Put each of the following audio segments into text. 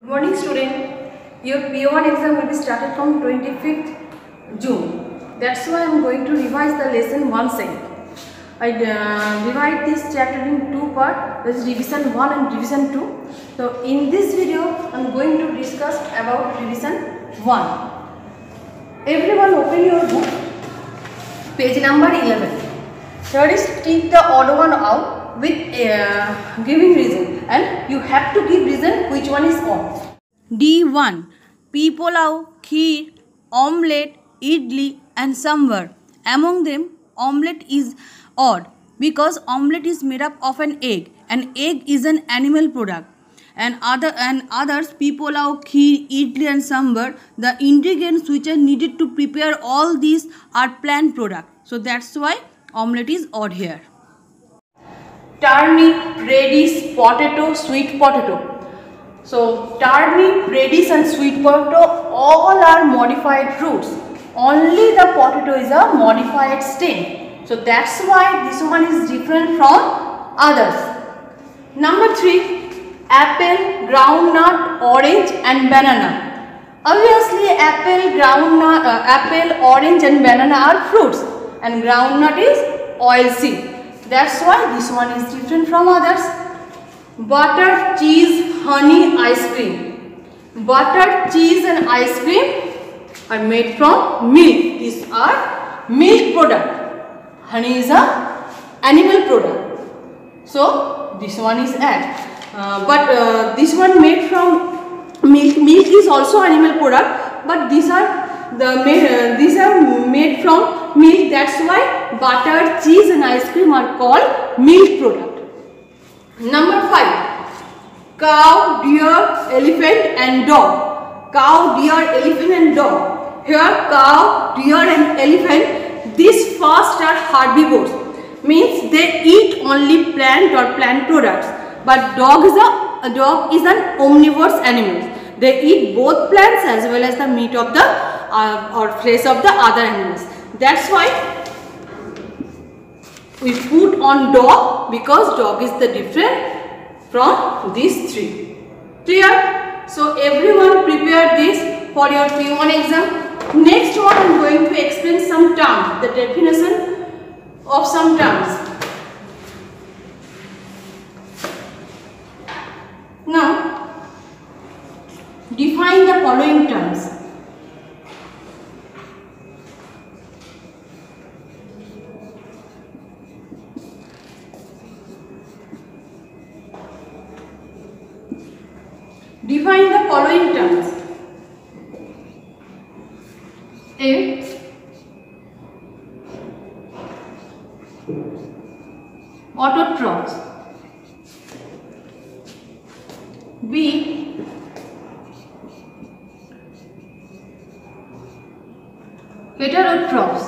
Good morning student. Your P1 exam will be started from 25th June. That's why I am going to revise the lesson once again. I divide this chapter in two parts, that is revision 1 and revision 2. So in this video I am going to discuss about revision 1. Everyone open your book, page number 11. Here is take the odd one out with giving reason, and you have to give reason which one is odd. D1. Pea pulao, kheer, omelette, idli and sambar. Among them, omelette is odd because omelette is made up of an egg. An egg is an animal product. And others, pea pulao, kheer, idli and sambar, the ingredients which are needed to prepare all these are plant product. So that's why omelette is odd here. Turnip, radish, potato, sweet potato. So turnip, radish and sweet potato all are modified fruits. Only the potato is a modified stem. So that's why this one is different from others. Number 3, apple, groundnut, orange and banana. Obviously apple, groundnut, apple, orange and banana are fruits, and groundnut is oilseed. That's why this one is different from others. Butter, cheese, honey, ice cream. Butter, cheese and ice cream are made from milk. These are milk product. Honey is a animal product. So this one is but this one made from milk. Milk is also animal product, but these are made from milk. That's why butter, cheese and ice cream are called milk product. Number 5, cow, deer, elephant and dog. Cow, deer, elephant and dog. Here cow, deer and elephant, these first are herbivores, means they eat only plant or plant products. But dog is an omnivorous animal. They eat both plants as well as the meat of the or flesh of the other animals. That's why we put on dog, because dog is the different from these three. Clear? So everyone prepare this for your P1 exam. Next one I am going to explain some terms, the definition of some terms. Now define the following terms. Define the following terms. A, autotrophs. B, heterotrophs.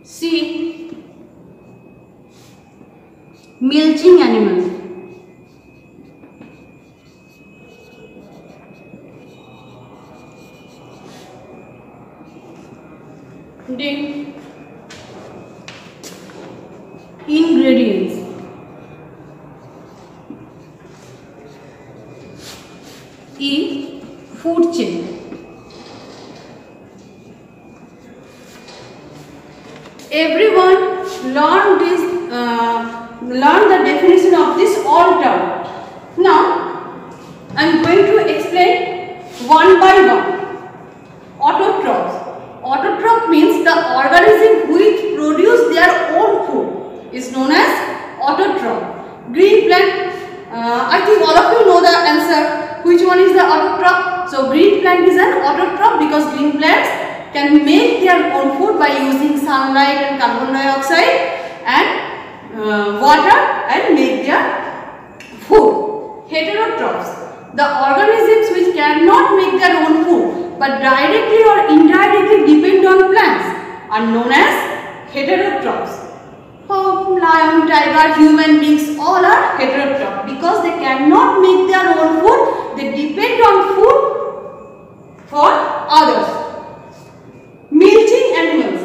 C, milching animals. D, ingredients. E, food chain. Everyone learn the definition of this all term. Now I am going to explain one by one. Autotrophs. Autotroph means the organism which produce their own food is known as autotroph. Green plant, I think all of you know the answer. Which one is the autotroph? So green plant is an autotroph because green plants can make their own food by using sunlight and carbon dioxide and water and make their food. Heterotrophs, the organisms which cannot make their own food but directly or indirectly depend on plants are known as heterotrophs. Lion, tiger, human beings all are heterotrophs because they cannot make their own food, they depend on food for others. Milching animals.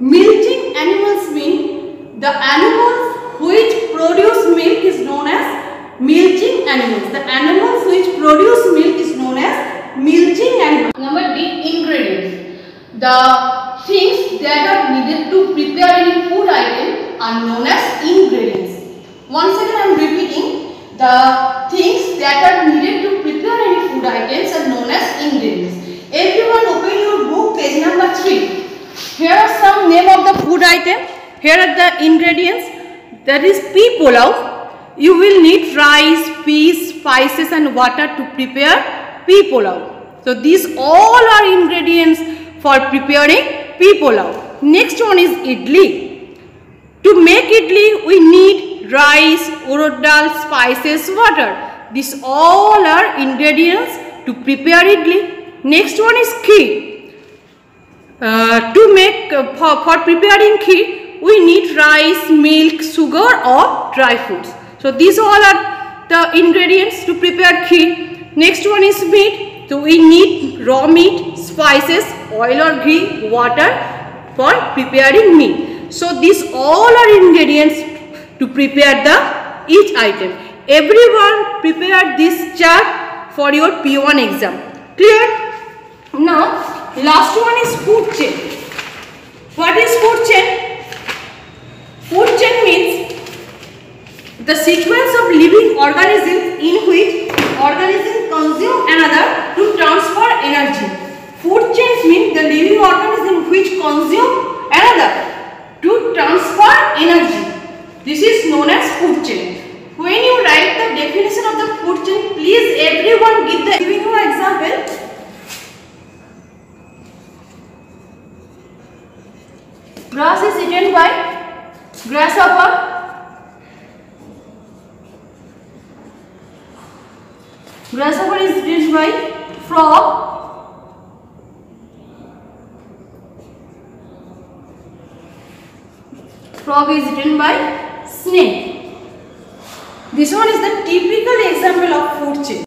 Milching animals mean the animals which produce milk is known as milching animals. The animals which produce milk is known as milking animals. Number D, ingredients. The things that are needed to prepare any food item are known as ingredients. Once again I am repeating. The things that are needed to prepare any food items are known as ingredients. Everyone open your book, page number 3. Here are some name of the food item. Here are the ingredients. That is pea pulao. You will need rice, peas, spices and water to prepare pea pulao. So these all are ingredients for preparing pea pulao. Next one is idli. To make idli we need rice, urad dal, spices, water. These all are ingredients to prepare idli. Next one is kheer. To make for preparing kheer, we need rice, milk, sugar or dry fruits. So these all are the ingredients to prepare kheer. Next one is meat. So we need raw meat, spices, oil or ghee, water for preparing meat. So these all are ingredients to prepare the each item. Everyone prepare this chart for your P1 exam. Clear? Now last one is food chain. What is food chain? Food chain means the sequence of living organisms in which organisms consume another to transfer energy. Food chains mean the living organism which consume another to transfer energy. This is known as food chain. When you write the definition of the food chain, please everyone give the giving you an example. Grass is eaten by grasshopper. Grasshopper is eaten by frog. Frog is eaten by snake. This one is the typical example of food chain.